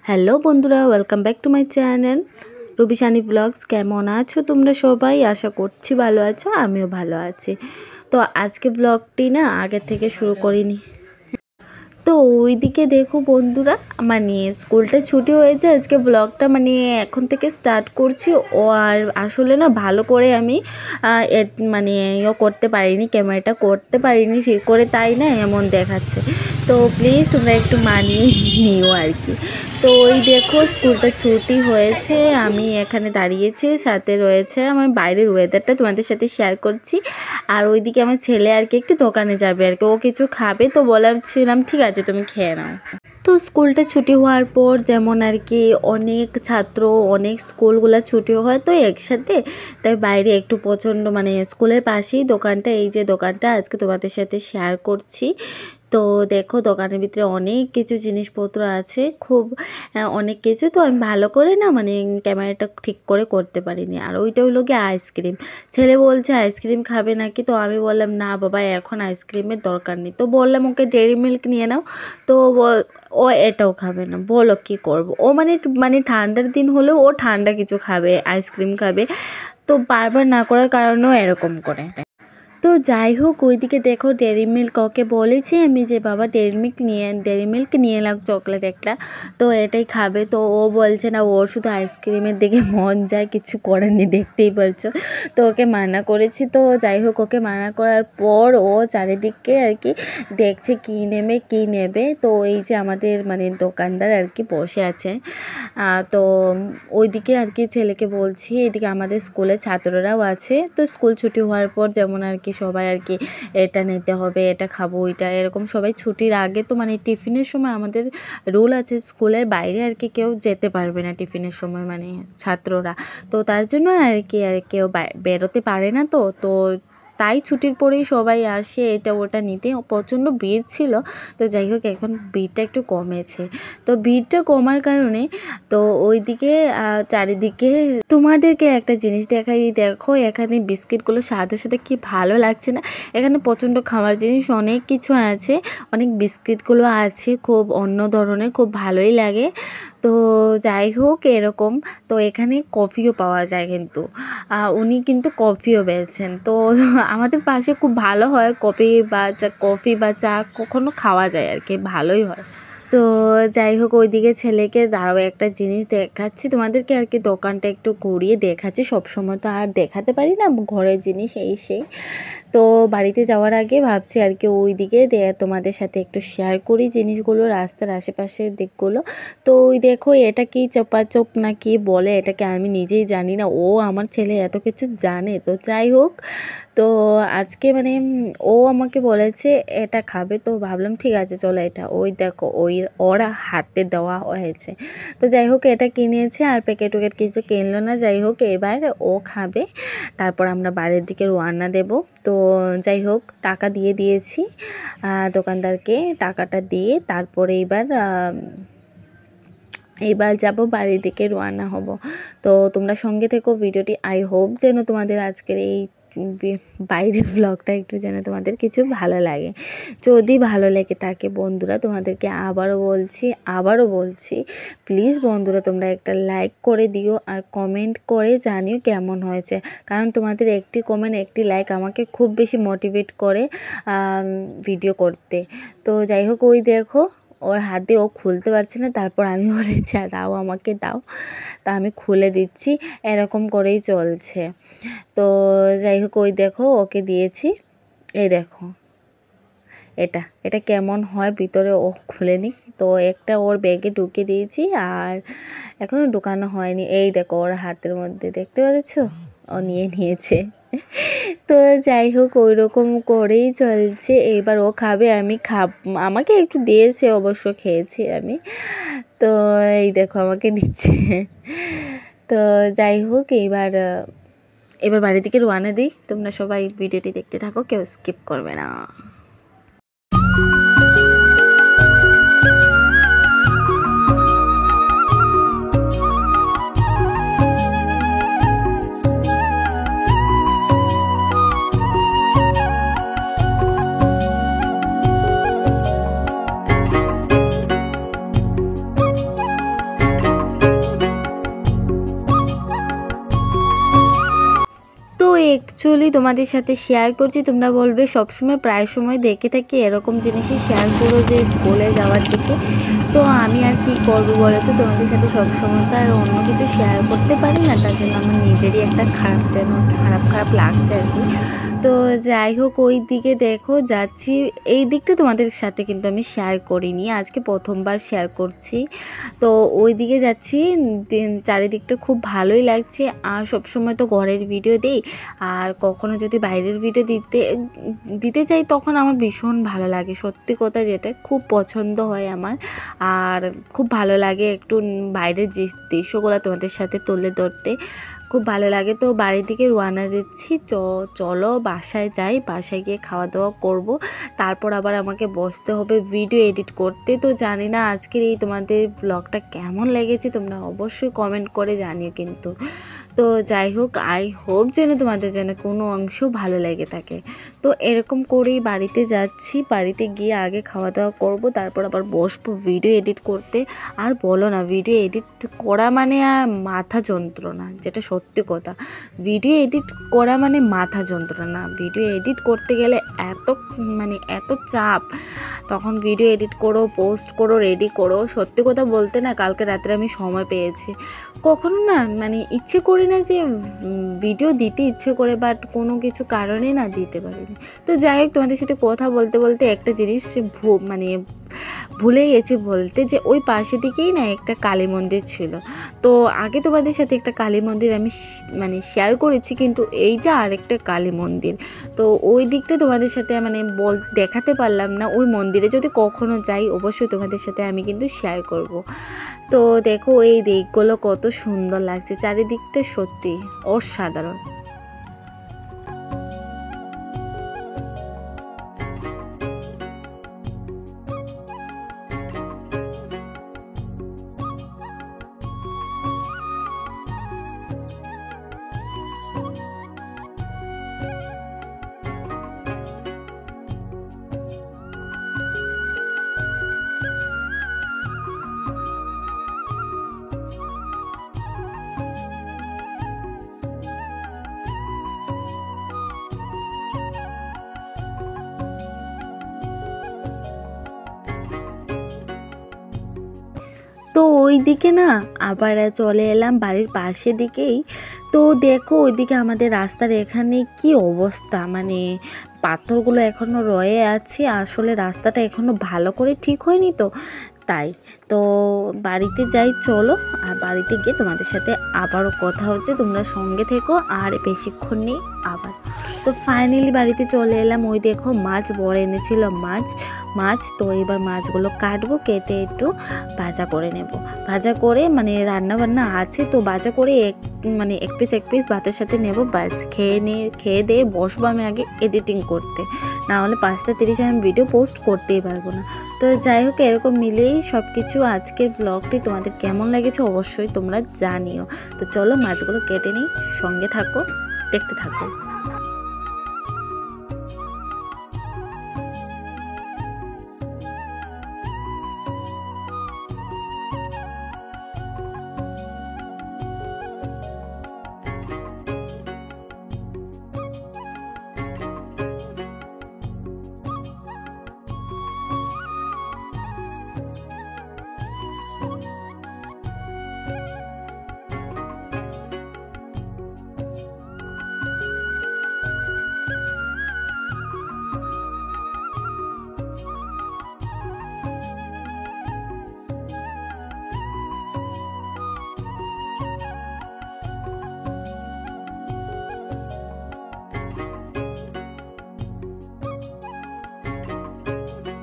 Hello বন্ধুরা, welcome back to my channel Rubishani blogs. কেমন আছো তোমরা সবাই? আশা করছি ভালো আছো, আমিও ভালো আছি। তো আজকে ব্লগটি না আগের থেকে শুরু করিনি। তো ওইদিকে দেখো বন্ধুরা, মানে স্কুলটা ছুটি হয়েছে, আজকে ব্লগটা মানে এখন থেকে স্টার্ট করছি। ও আর আসলে না ভালো করে আমি মানে করতে পারিনি, ক্যামেরাটা করতে পারিনি ঠিক করে, তাই না এমন দেখাচ্ছে। তো প্লিজ তোমরা একটু মানিয়ে নিও আর কি। তো ওই দেখো স্কুলটা ছুটি হয়েছে, আমি এখানে দাঁড়িয়েছি, সাথে রয়েছে আমার বাইরের ওয়েদারটা তোমাদের সাথে শেয়ার করছি। আর ওইদিকে আমার ছেলে আর কি একটু দোকানে যাবে আর কি, ও কিছু খাবে, তো বলেছিলাম ঠিক আছে তুমি খেয়ে নাও। তো স্কুলটা ছুটি হওয়ার পর যেমন আর কি অনেক ছাত্র, অনেক স্কুলগুলো ছুটি হয় তো একসাথে, তাই বাইরে একটু প্রচণ্ড মানে স্কুলের পাশেই দোকানটা, এই যে দোকানটা আজকে তোমাদের সাথে শেয়ার করছি। তো দেখো দোকানের ভিতরে অনেক কিছু জিনিসপত্র আছে, খুব অনেক কিছু। তো আমি ভালো করে না মানে ক্যামেরাটা ঠিক করে করতে পারিনি। আর ওইটা হলো গিয়ে আইসক্রিম, ছেলে বলছে আইসক্রিম খাবে নাকি, তো আমি বললাম না বাবা এখন আইসক্রিমের দরকার নেই। তো বললাম ওকে ডেয়ারি মিল্ক নিয়ে নাও, তো ও এটাও খাবে না। বলো কি করব, ও মানে মানে ঠান্ডার দিন হলেও ও ঠান্ডা কিছু খাবে, আইসক্রিম খাবে। তো বারবার না করার কারণেও এরকম করে। তো যাই হোক ওইদিকে দেখো ডেয়ারি মিল্ক, ওকে বলেছি আমি যে বাবা ডেয়ারি মিল্ক নিয়ে এলাম চকলেট একটা, তো এটাই খাবে। তো ও বলছে না, ওর শুধু আইসক্রিমের দিকে মন যায়, কিছু করার নেই, দেখতেই পারছো। তো ওকে মানা করেছি। তো যাই হোক ওকে মানা করার পর ও চারিদিকে আর কি দেখছে কী নেবে। তো এই যে আমাদের মানে দোকানদার আর কি বসে আছে, তো ওইদিকে আর কি ছেলেকে বলছি, এদিকে আমাদের স্কুলের ছাত্ররাও আছে। তো স্কুল ছুটি হওয়ার পর যেমন আর কি সবাই আর কি এটা নিতে হবে, এটা খাবো, ওইটা এরকম সবাই ছুটির আগে। তো মানে টিফিনের সময় আমাদের রুল আছে, স্কুলের বাইরে আর কি কেউ যেতে পারবে না টিফিনের সময়, মানে ছাত্ররা। তো তার জন্য আর কি আর কেউ বেরোতে পারে না। তো তো তাই ছুটির পরেই সবাই আসে এটা ওটা নিতে। প্রচণ্ড ভিড় ছিল, তো যাই হোক এখন ভিড়টা একটু কমেছে। তো ভিড়টা কমার কারণে তো ওইদিকে চারিদিকে তোমাদেরকে একটা জিনিস দেখাই, দেখো এখানে বিস্কিটগুলো সাথে সাথে কি ভালো লাগছে না। এখানে প্রচণ্ড খাওয়ার জিনিস অনেক কিছু আছে, অনেক বিস্কিটগুলো আছে খুব অন্য ধরনের, খুব ভালোই লাগে। তো যাই হোক এরকম। তো এখানে কফিও পাওয়া যায়, কিন্তু উনি কিন্তু কফিও বেচেন। তো আমাদের পাশে খুব ভালো হয় কফি বা চা কখনো খাওয়া যায় আর কি, ভালোই হয়। তো যাই হোক ওইদিকে ছেলেকে দাঁড়াও একটা জিনিস দেখাচ্ছি তোমাদেরকে আর কি, দোকানটা একটু ঘুরিয়ে দেখাচ্ছি, সবসময় তো আর দেখাতে পারি না ঘরের জিনিস এই সেই। তো বাড়িতে যাওয়ার আগে ভাবছি আর কি ওইদিকে তোমাদের সাথে একটু শেয়ার করি জিনিসগুলো, রাস্তার আশেপাশের দিকগুলো। তো ওই দেখো এটা কি চোপাচোপ না কি বলে, এটাকে আমি নিজেই জানি না, ও আমার ছেলে এত কিছু জানে। তো যাই হোক, তো আজকে মানে ও আমাকে বলেছে এটা খাবে, তো ভাবলাম ঠিক আছে চলো এটা, ওই দেখো ওরা হাতে দেওয়া হয়েছে। তো যাই হোক এটা কিনেছে, আর প্যাকেট কিছু কিনলো না। যাই হোক এবার ও খাবে, তারপর আমরা বাড়ির দিকে রওনা দেব। তো যাই হোক টাকা দিয়ে দিয়েছি দোকানদারকে, টাকাটা দিয়ে তারপরে এইবার যাব বাড়ির দিকে রওনা হব। তো তোমরা সঙ্গে থেকো ভিডিওটি, আই হোপ যেন তোমাদের আজকের এই বাইরের ব্লগটা একটু যেন তোমাদের কিছু ভালো লাগে। যদি ভালো লেগে থাকে বন্ধুরা, তোমাদেরকে আবারও বলছি প্লিজ বন্ধুরা তোমরা একটা লাইক করে দিও, আর কমেন্ট করে জানিও কেমন হয়েছে। কারণ তোমাদের একটি কমেন্ট, একটি লাইক আমাকে খুব বেশি মোটিভেট করে ভিডিও করতে। তো যাই হোক ওই দেখো ওর হাতে ও খুলতে পারছে না, তারপর আমি বলেছি দাও আমাকে দাও, তা আমি খুলে দিচ্ছি, এরকম করেই চলছে। তো যাই হোক ওই দেখো ওকে দিয়েছি, এই দেখো এটা কেমন হয় ভিতরে ও খুলেনি। তো একটা ওর ব্যাগে ঢুকিয়ে দিয়েছি, আর এখনও ঢুকানো হয়নি। এই দেখো ওর হাতের মধ্যে, দেখতে পেরেছো ও নিয়েছে। তো যাই হোক ওই রকম করেই চলছে। এইবার ও খাবে, আমাকে একটু দিয়েছে, অবশ্য খেয়েছি আমি। তো এই দেখো আমাকে দিচ্ছে। তো যাই হোক এবার বাড়ি থেকে রওনা দিই। তোমরা সবাই ভিডিওটি দেখতে থাকো, কেউ স্কিপ করবে না। অ্যাকচুয়ালি তোমাদের সাথে শেয়ার করছি। তোমরা বলবে সবসময় প্রায় সময় দেখে থাকি এরকম জিনিসই শেয়ার করো যে স্কুলে যাওয়ার দিকে। তো আমি আর কি করবো বলো তো, তোমাদের সাথে সবসময় তো আর অন্য কিছু শেয়ার করতে পারি না, তার জন্য আমার নিজেরই একটা খারাপ লাগছে আর কি। তো যাই হোক, ওই দিকে দেখো যাচ্ছি, এই দিকটা তোমাদের সাথে কিন্তু আমি শেয়ার করিনি, আজকে প্রথমবার শেয়ার করছি। তো ওই দিকে যাচ্ছি, চারিদিকটা খুব ভালোই লাগছে। আর সবসময় তো ঘরের ভিডিও দিই, আর কখনো যদি বাইরের ভিডিও দিতে চাই তখন আমার ভীষণ ভালো লাগে, সত্যি কথা যেটা খুব পছন্দ হয় আমার। আর খুব ভালো লাগে একটু বাইরের যে দৃশ্যগুলো তোমাদের সাথে তুলে ধরতে, খুব ভালো লাগে। তো বাড়ির দিকে রওনা দিচ্ছি, চলো বাসায় যাই, বাসায় গিয়ে খাওয়া দাওয়া করব, তারপর আবার আমাকে বসতে হবে ভিডিও এডিট করতে। তো জানি না আজকের এই তোমাদের ব্লগটা কেমন লেগেছে, তোমরা অবশ্যই কমেন্ট করে জানিও কিন্তু। তো যাই হোক, আই হোপ যেন তোমাদের যেন কোনো অংশ ভালো লেগে থাকে। তো এরকম করেই বাড়িতে যাচ্ছি, বাড়িতে গিয়ে আগে খাওয়া দাওয়া করব, তারপর আবার বসবো ভিডিও এডিট করতে। আর বলো না, ভিডিও এডিট করা মানে মাথা যন্ত্রণা, যেটা সত্যি কথা। ভিডিও এডিট করা মানে মাথা যন্ত্রণা। ভিডিও এডিট করতে গেলে এত চাপ, তখন ভিডিও এডিট করো, পোস্ট করো, রেডি করো। সত্যি কথা বলতে না, কালকে রাত্রে আমি সময় পেয়েছি, কখনো না ইচ্ছে করি না যে ভিডিও দিতে ইচ্ছে করে, বাট কোনো কিছু কারণে না দিতে পারিনি। তো যাই হোক, তোমাদের সাথে কথা বলতে বলতে একটা জিনিস ভুলে গেছি বলতে, যে ওই পাশে দিকেই না একটা কালী মন্দির ছিল। তো আগে তোমাদের সাথে একটা কালী মন্দির আমি শেয়ার করেছি, কিন্তু এইটা আরেকটা কালী মন্দির। তো ওই দিকটা তোমাদের সাথে দেখাতে পারলাম না। ওই মন্দিরে যদি কখনো যাই অবশ্যই তোমাদের সাথে আমি কিন্তু শেয়ার করব। তো দেখো এই দিকগুলো কত সুন্দর লাগছে, চারিদিকটা সত্যি অসাধারণ। তো ওই দিকে না আবার চলে এলাম বাড়ির পাশে দিকেই। তো দেখো ওইদিকে আমাদের রাস্তার এখানে কি অবস্থা, পাথরগুলো এখনও রয়ে আছে, আসলে রাস্তাটা এখনও ভালো করে ঠিক হয়নি তো তাই। তো বাড়িতে যাই চলো, আর বাড়িতে গিয়ে তোমাদের সাথে আবারও কথা হচ্ছে, তোমরা সঙ্গে থেকো, আর বেশিক্ষণ নেই আবার। তো ফাইনালি বাড়িতে চলে এলাম। ওই দেখো মাছ বড় এনেছিল, মাছ তো এবার মাছগুলো কাটবো, কেটে একটু ভাজা করে নেব। ভাজা করে রান্না বান্না আছে, তো ভাজা করে এক পিস ভাতের সাথে নেব, ব্যাস খেয়ে দিয়ে বসবো আমি আগে এডিটিং করতে, না হলে 5:30 আমি ভিডিও পোস্ট করতেই পারবো না। তো যাই হোক, এরকম মিলেই সব কিছু। আজকের ব্লগটি তোমাদের কেমন লেগেছে অবশ্যই তোমরা জানিও। তো চলো মাছগুলো কেটে নিই, সঙ্গে থাকো, দেখতে থাকো।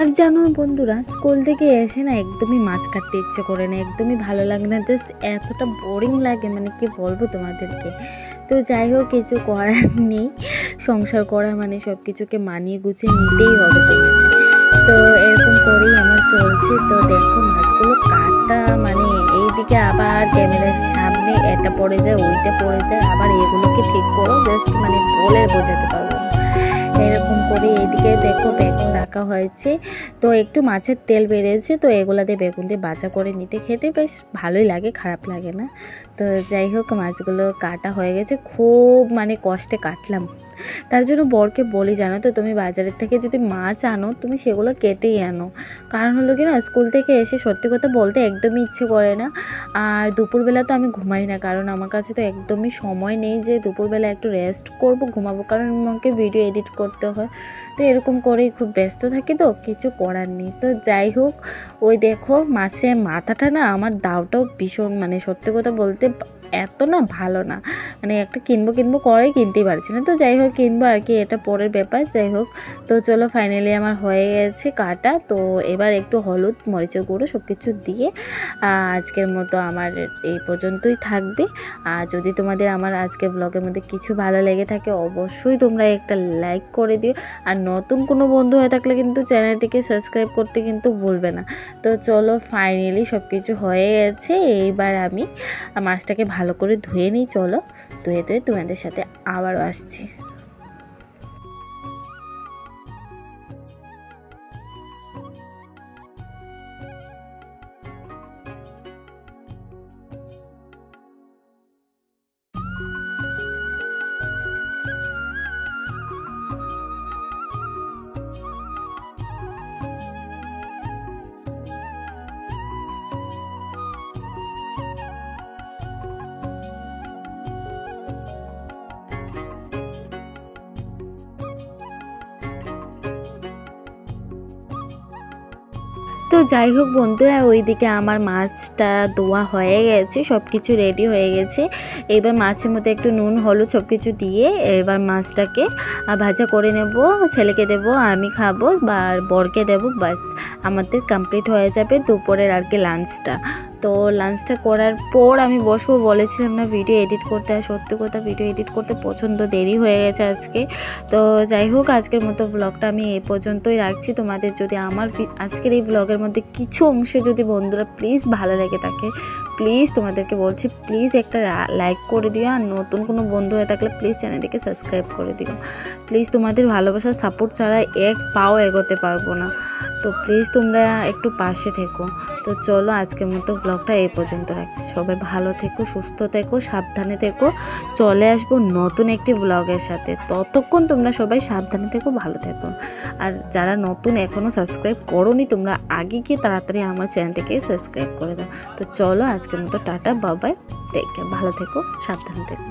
আর জানো বন্ধুরা, স্কুল থেকে এসে না একদমই মাছ কাটতে ইচ্ছে করে না, একদমই ভালো লাগে না, জাস্ট এতটা বোরিং লাগে, কি বলবো তোমাদেরকে। তো যাই হোক, কিছু করার নেই, সংসার করা সব কিছুকে মানিয়ে গুছিয়ে নিতেই হবে তোমাকে। তো এরকম করেই আমার চলছে। তো দেখো মাছগুলো কাটা এইদিকে আবার ক্যামেরার সামনে এটা পড়ে যায়, ওইটা পড়ে যায়, আবার এগুলোকে ঠিক করো, জাস্ট বলে বোঝাতে পারবো না। এরকম করে এইদিকে দেখো বেগুন রাখা হয়েছে। তো একটু মাছের তেল বেরিয়েছে, তো এগুলা দিয়ে বেগুন দিয়ে ভাজা করে নিতে খেতে বেশ ভালোই লাগে, খারাপ লাগে না। তো যাই হোক মাছগুলো কাটা হয়ে গেছে, খুব মানে কষ্টে কাটলাম। তার জন্য বরকে বলি, জানো তো তুমি বাজারের থেকে যদি মাছ আনো তুমি সেগুলো কেটেই আনো। কারণ হলো কি না, স্কুল থেকে এসে সত্যি কথা বলতে একদমই ইচ্ছে করে না। আর দুপুরবেলা তো আমি ঘুমাই না, কারণ আমার কাছে তো একদমই সময় নেই যে দুপুরবেলা একটু রেস্ট করব, ঘুমাবো, কারণ আমাকে ভিডিও এডিট করতে হয়। তো এরকম করেই খুব ব্যস্ত থাকি, তো কিছু করার নেই। তো যাই হোক, ওই দেখো মাছের মাথাটা না আমার দাওটাও ভীষণ, মানে সত্যি কথা বলতে এত না ভালো না, মানে একটা কিনবো করেই কিনতেই পারছি না। তো যাই হোক কিনবো আর কি, এটা পরের ব্যাপার। যাই হোক, তো চলো ফাইনালি আমার হয়ে গেছে কাটা। তো এবার একটু হলুদ, মরিচের গুঁড়ো সব কিছু দিয়ে আজকের মতো আমার এই পর্যন্তই থাকবে। আর যদি তোমাদের আমার আজকের ব্লগের মধ্যে কিছু ভালো লেগে থাকে অবশ্যই তোমরা একটা লাইক করে দিও। আর নতুন কোনো বন্ধু হয়ে থাকলে কিন্তু চ্যানেলটিকে সাবস্ক্রাইব করতে কিন্তু ভুলবে না। তো চলো ফাইনালি সব কিছু হয়ে গেছে। এইবার আমি মাছটাকে ভালো করে ধুয়ে নিই। চলো ধুয়ে তোমাদের সাথে আবারও আসছি। তো যাই হোক বন্ধুরা, ওইদিকে আমার মাছটা ধোয়া হয়ে গেছে, সব কিছু রেডি হয়ে গেছে। এবার মাছের মধ্যে একটু নুন হলুদ সব কিছু দিয়ে এবার মাছটাকে ভাজা করে নেব। ছেলেকে দেব, আমি খাবো, বা বরকে দেবো, বাস আমাদের কমপ্লিট হয়ে যাবে দুপুরের আর কি লাঞ্চটা। তো লাঞ্চটা করার পর আমি বসবো, বলেছিলাম না ভিডিও এডিট করতে। আর সত্যি কথা ভিডিও এডিট করতে প্রচণ্ড দেরি হয়ে গেছে আজকে। তো যাই হোক আজকের মতো ব্লগটা আমি এই পর্যন্তই রাখছি। তোমাদের যদি আমার আজকের এই ব্লগের মধ্যে কিছু অংশে যদি বন্ধুরা প্লিজ ভালো লেগে থাকে, প্লিজ তোমাদেরকে বলছি প্লিজ একটা লাইক করে দিও। আর নতুন কোনো বন্ধু হয়ে থাকলে প্লিজ চ্যানেলটিকে সাবস্ক্রাইব করে দিও। প্লিজ তোমাদের ভালোবাসার সাপোর্ট ছাড়া এক পাও এগোতে পারবো না। তো প্লিজ তোমরা একটু পাশে থেকো। তো চলো আজকের মতো ব্লগটা এই পর্যন্ত রাখছি। সবাই ভালো থেকো, সুস্থ থেকো, সাবধানে থেকো। চলে আসবো নতুন একটি ব্লগের সাথে। ততক্ষণ তোমরা সবাই সাবধানে থেকো, ভালো থেকো। আর যারা নতুন এখনও সাবস্ক্রাইব করোনি তোমরা আগে গিয়ে তাড়াতাড়ি আমার চ্যানেলটিকে সাবস্ক্রাইব করে দাও। তো চলো আজকের মতো tata, bye bye, take care, ভালো থেকো, সাবধানে থেকো।